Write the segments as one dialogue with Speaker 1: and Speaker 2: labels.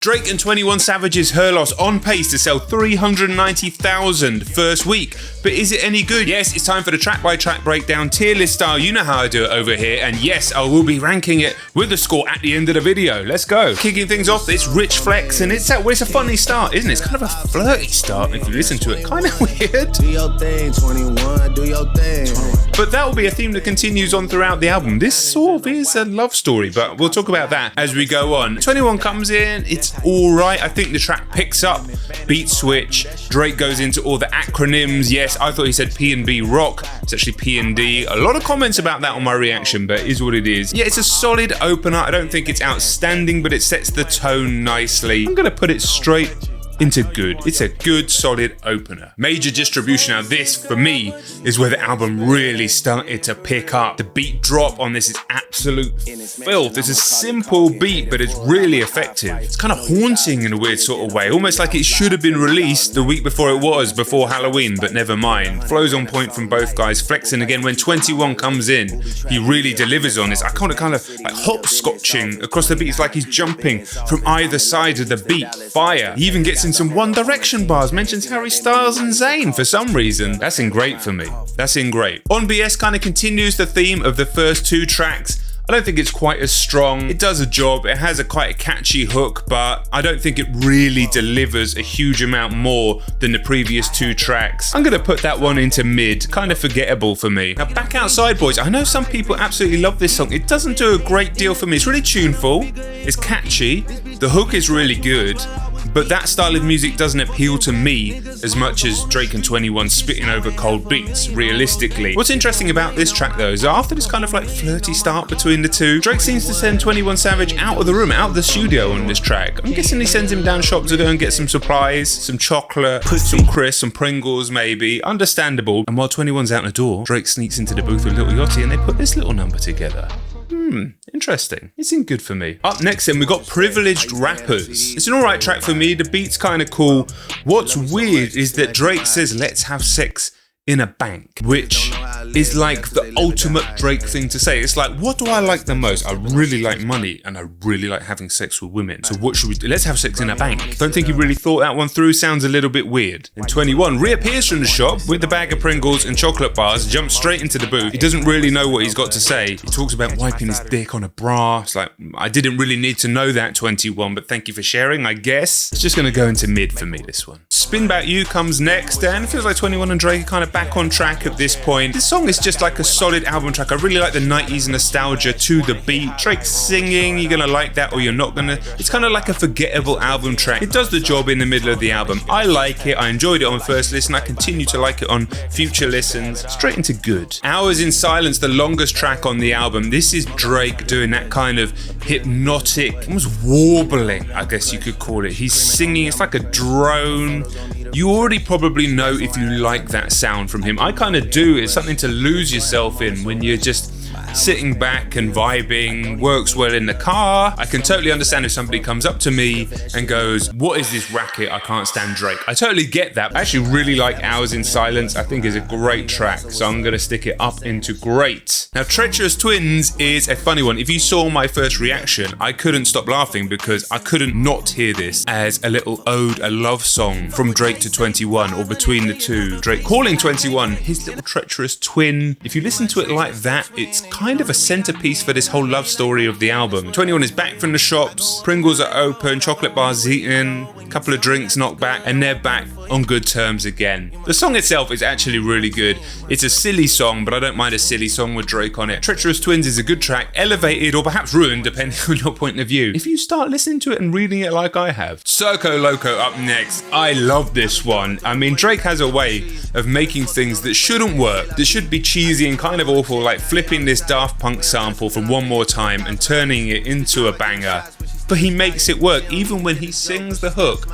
Speaker 1: Drake and 21 Savage's Her Loss on pace to sell 390,000 first week. But is it any good? Yes, it's time for the track-by-track breakdown, tier list style. You know how I do it over here. And yes, I will be ranking it with the score at the end of the video. Let's go. Kicking things off, it's Rich Flex, and it's a funny start, isn't it? It's kind of a flirty start if you listen to it. Kind of weird.
Speaker 2: Do your thing, 21, do your thing.
Speaker 1: But that will be a theme that continues on throughout the album. This sort of is a love story, but we'll talk about that as we go on. 21 comes in, it's alright. I think the track picks up, beat switch, Drake goes into all the acronyms. Yes, I thought he said P&B rock, it's actually P&D. A lot of comments about that on my reaction, but it is what it is. Yeah, it's a solid opener. I don't think it's outstanding, but it sets the tone nicely. I'm gonna put it straight into good. It's a good, solid opener. Major distribution. Now this, for me, is where the album really started to pick up. The beat drop on this is absolute filth. It's a simple beat, but it's really effective. It's kind of haunting in a weird sort of way, almost like it should have been released the week before it was, before Halloween, but never mind. Flows on point from both guys, flexing again. When 21 comes in, he really delivers on this. I kind of like hopscotching across the beat. It's like he's jumping from either side of the beat. Fire. He even gets in some One Direction bars, mentions Harry Styles and Zayn for some reason. That's in great for me. That's in great. On BS kind of continues the theme of the first two tracks. I don't think it's quite as strong. It does a job. It has quite a catchy hook, but I don't think it really delivers a huge amount more than the previous two tracks. I'm gonna put that one into mid, kind of forgettable for me. Now Back Outside Boys, I know some people absolutely love this song. It doesn't do a great deal for me. It's really tuneful, it's catchy, the hook is really good, but that style of music doesn't appeal to me as much as Drake and 21 spitting over cold beats, realistically. What's interesting about this track though is after this kind of like flirty start between the two, Drake seems to send 21 Savage out of the room, out of the studio on this track. I'm guessing he sends him down shop to go and get some supplies, some chocolate, some crisps, some Pringles maybe. Understandable. And while 21's out the door, Drake sneaks into the booth with Lil Yachty and they put this little number together. Interesting. It's in good for me. Up next then, we got Privileged Rappers. It's an alright track for me. The beat's kind of cool. What's weird is that Drake says, let's have sex in a bank, which is like the ultimate Drake thing to say. It's like, what do I like the most? I really like money and I really like having sex with women. So what should we do? Let's have sex in a bank. Don't think he really thought that one through. Sounds a little bit weird. And 21 reappears from the shop with the bag of Pringles and chocolate bars, jumps straight into the booth. He doesn't really know what he's got to say. He talks about wiping his dick on a bra. It's like, I didn't really need to know that, 21, but thank you for sharing, I guess. It's just gonna go into mid for me, this one. Spin Back You comes next, and it feels like 21 and Drake are kind of back on track at this point. This song is just like a solid album track. I really like the 90s nostalgia to the beat. Drake singing, you're gonna like that or you're not gonna. It's kind of like a forgettable album track. It does the job in the middle of the album. I like it. I enjoyed it on first listen. I continue to like it on future listens. Straight into good. Hours in Silence, the longest track on the album. This is Drake doing that kind of hypnotic, almost warbling, I guess you could call it. He's singing, it's like a drone. You already probably know if you like that sound from him. I kind of do. It's something to lose yourself in when you're just sitting back and vibing. Works well in the car. I can totally understand if somebody comes up to me and goes, what is this racket? I can't stand Drake. I totally get that. I actually really like Hours in Silence. I think it's a great track, so I'm gonna stick it up into great. Now Treacherous Twins is a funny one. If you saw my first reaction, I couldn't stop laughing because I couldn't not hear this as a little ode, a love song from Drake to 21, or between the two. Drake calling 21 his little treacherous twin. If you listen to it like that, it's kind of a centerpiece for this whole love story of the album. 21 is back from the shops, Pringles are open, chocolate bars eaten, a couple of drinks knocked back, and they're back on good terms again. The song itself is actually really good. It's a silly song, but I don't mind a silly song with Drake on it. Treacherous Twins is a good track, elevated or perhaps ruined depending on your point of view, if you start listening to it and reading it like I have. Circo Loco up next. I love this one. I mean, Drake has a way of making things that shouldn't work, that should be cheesy and kind of awful, like flipping this Daft Punk sample from One More Time and turning it into a banger. But he makes it work, even when he sings the hook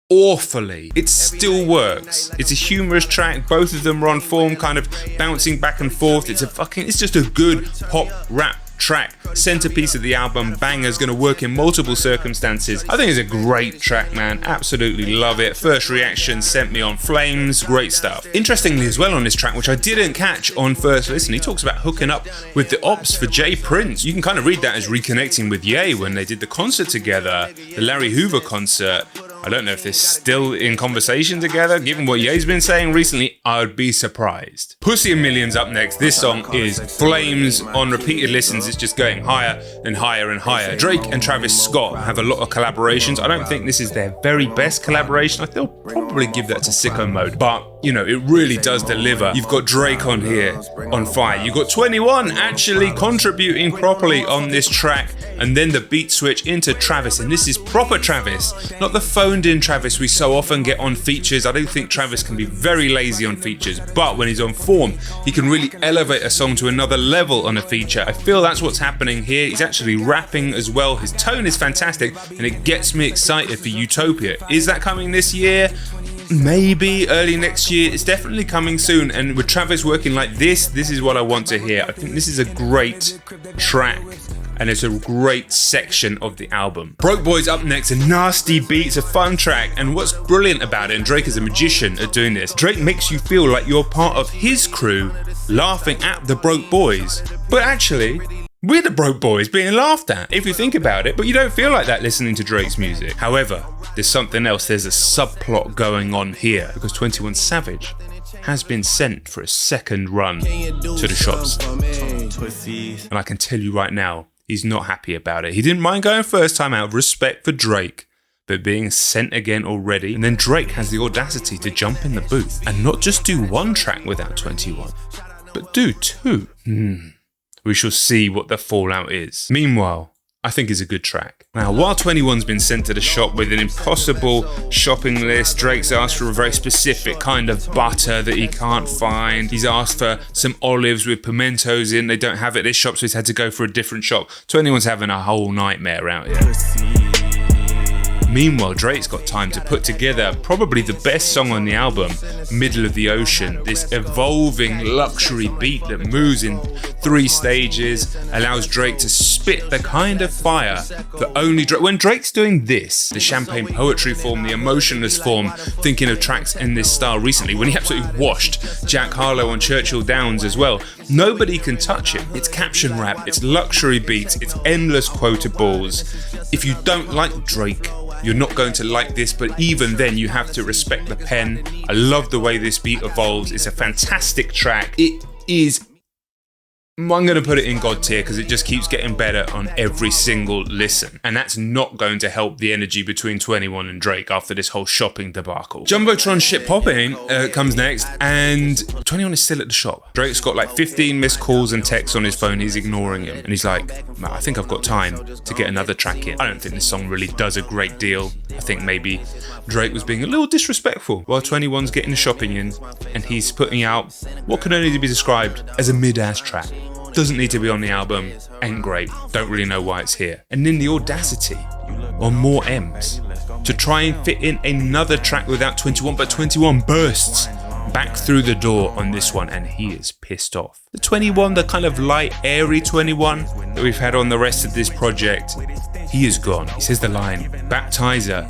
Speaker 1: awfully. It still works. It's a humorous track. Both of them are on form, kind of bouncing back and forth. It's just a good pop rap track, centerpiece of the album, bangers, gonna work in multiple circumstances. I think it's a great track, man. Absolutely love it. First reaction sent me on flames. Great stuff. Interestingly as well on this track, which I didn't catch on first listen, he talks about hooking up with the Ops for Jay Prince. You can kind of read that as reconnecting with Ye when they did the concert together, the Larry Hoover concert. I don't know if they're still in conversation together. Given what Ye's been saying recently, I would be surprised. Pussy and Millions up next. This song is flames. On repeated listens, it's just going higher and higher and higher. Drake and Travis Scott have a lot of collaborations. I don't think this is their very best collaboration. I think they'll probably give that to Sicko Mode. But, you know, it really does deliver. You've got Drake on here on fire. You've got 21 actually contributing properly on this track. And then the beat switch into Travis. And this is proper Travis, not the phoned-in Travis we so often get on features. I don't think Travis can be very lazy on features, but when he's on form, he can really elevate a song to another level on a feature. I feel that's what's happening here. He's actually rapping as well. His tone is fantastic, and it gets me excited for Utopia. Is that coming this year? Maybe early next year. It's definitely coming soon, and with Travis working like this is what I want to hear. I think this is a great track, and it's a great section of the album. Broke Boys up next, a nasty beat, it's a fun track, and what's brilliant about it, and Drake is a magician at doing this, Drake makes you feel like you're part of his crew laughing at the Broke Boys, but actually we're the Broke Boys being laughed at, if you think about it, but you don't feel like that listening to Drake's music. However, there's something else, there's a subplot going on here, because 21 Savage has been sent for a second run to the shops. And I can tell you right now, he's not happy about it. He didn't mind going first time out of respect for Drake, but being sent again already. And then Drake has the audacity to jump in the booth and not just do one track without 21, but do two. We shall see what the fallout is. Meanwhile, I think it's a good track. Now, while 21's been sent to the shop with an impossible shopping list, Drake's asked for a very specific kind of butter that he can't find. He's asked for some olives with pimentos in. They don't have it at this shop, so he's had to go for a different shop. 21's having a whole nightmare out here. Meanwhile, Drake's got time to put together probably the best song on the album, Middle of the Ocean. This evolving luxury beat that moves in 3 stages, allows Drake to spit the kind of fire that only Drake... When Drake's doing this, the champagne poetry form, the emotionless form, thinking of tracks in this style recently, when he absolutely washed Jack Harlow on Churchill Downs as well, nobody can touch it. It's caption rap, it's luxury beats, it's endless quotables. If you don't like Drake, you're not going to like this, but even then you have to respect the pen. I love the way this beat evolves. It's a fantastic track. It is... I'm going to put it in God tier because it just keeps getting better on every single listen. And that's not going to help the energy between 21 and Drake after this whole shopping debacle. Jumbotron Shit Popping comes next, and 21 is still at the shop. Drake's got like 15 missed calls and texts on his phone. He's ignoring him. And he's like, I think I've got time to get another track in. I don't think this song really does a great deal. I think maybe Drake was being a little disrespectful while 21's getting the shopping in, and he's putting out what can only be described as a mid-ass track. Doesn't need to be on the album, ain't great, don't really know why it's here. And then the audacity on more M's to try and fit in another track without 21, but 21 bursts back through the door on this one, and he is pissed off. The 21, the kind of light, airy 21 that we've had on the rest of this project, he is gone. He says the line, baptize her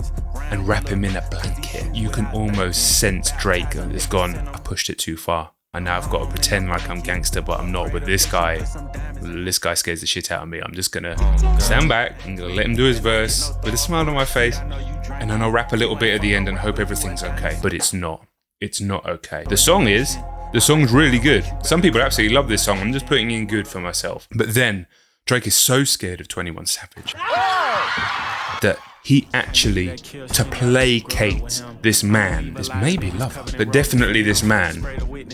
Speaker 1: and wrap him in a blanket. You can almost sense Drake has gone, I pushed it too far. And now I've got to pretend like I'm gangster, but I'm not. But this guy scares the shit out of me. I'm just gonna stand back and gonna let him do his verse with a smile on my face, and then I'll rap a little bit at the end and hope everything's okay. But it's not. It's not okay. The song's really good. Some people absolutely love this song. I'm just putting in good for myself. But then Drake is so scared of 21 Savage that he actually, to placate this man, this maybe lover, but definitely this man,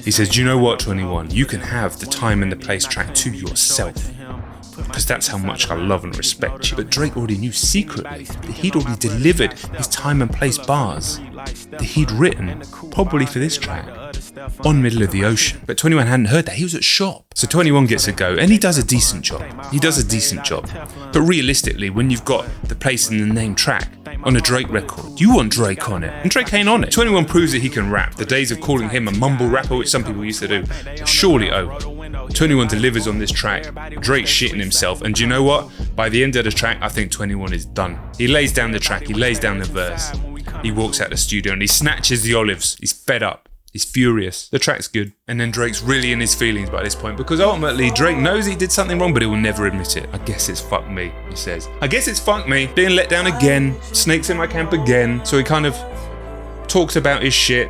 Speaker 1: he says, do you know what, 21? You can have the time and the place track to yourself, because that's how much I love and respect you. But Drake already knew secretly that he'd already delivered his time and place bars that he'd written, probably for this track, on Middle of the Ocean. But 21 hadn't heard that. He was at shop. So 21 gets a go, and he does a decent job. But realistically, when you've got the place and the name track on a Drake record, you want Drake on it, and Drake ain't on it. 21 proves that he can rap. The days of calling him a mumble rapper, which some people used to do, are surely over. 21 delivers on this track. Drake's shitting himself, and do you know what? By the end of the track, I think 21 is done. He lays down the track, he lays down the verse. He walks out the studio and he snatches the olives. He's fed up. He's furious. The track's good. And then Drake's really in his feelings by this point, because ultimately Drake knows he did something wrong, but he will never admit it. I guess it's fuck me, he says. I guess it's fuck me. Being let down again. Snakes in my camp again. So he kind of talks about his shit.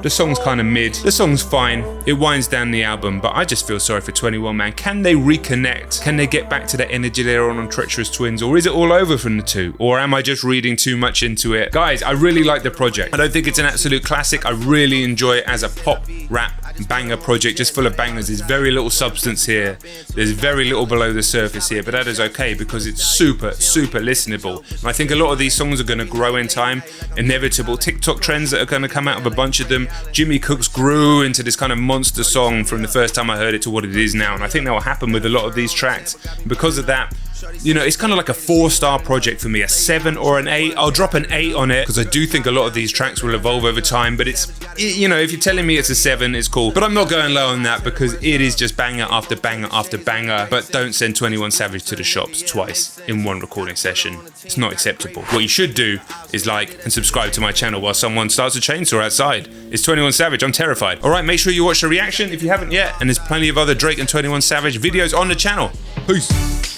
Speaker 1: The song's kind of mid. The song's fine. It winds down the album, but I just feel sorry for 21, man. Can they reconnect? Can they get back to the energy they were on Treacherous Twins? Or is it all over from the two? Or am I just reading too much into it? Guys, I really like the project. I don't think it's an absolute classic. I really enjoy it as a pop rap banger project, just full of bangers. There's very little substance here. There's very little below the surface here, but that is okay because it's super, super listenable. And I think a lot of these songs are going to grow in time. Inevitable TikTok trends that are going to come out of a bunch of them. Jimmy Cooks grew into this kind of monster song from the first time I heard it to what it is now, and I think that will happen with a lot of these tracks. And because of that, you know, it's kind of like a 4-star project for me, a 7 or an 8. I'll drop an 8 on it because I do think a lot of these tracks will evolve over time, but it's, you know, if you're telling me it's a 7, it's cool. But I'm not going low on that because it is just banger after banger after banger. But don't send 21 Savage to the shops twice in one recording session. It's not acceptable. What you should do is like and subscribe to my channel while someone starts a chainsaw outside. It's 21 Savage, I'm terrified. Alright, make sure you watch the reaction if you haven't yet, and there's plenty of other Drake and 21 Savage videos on the channel. Peace.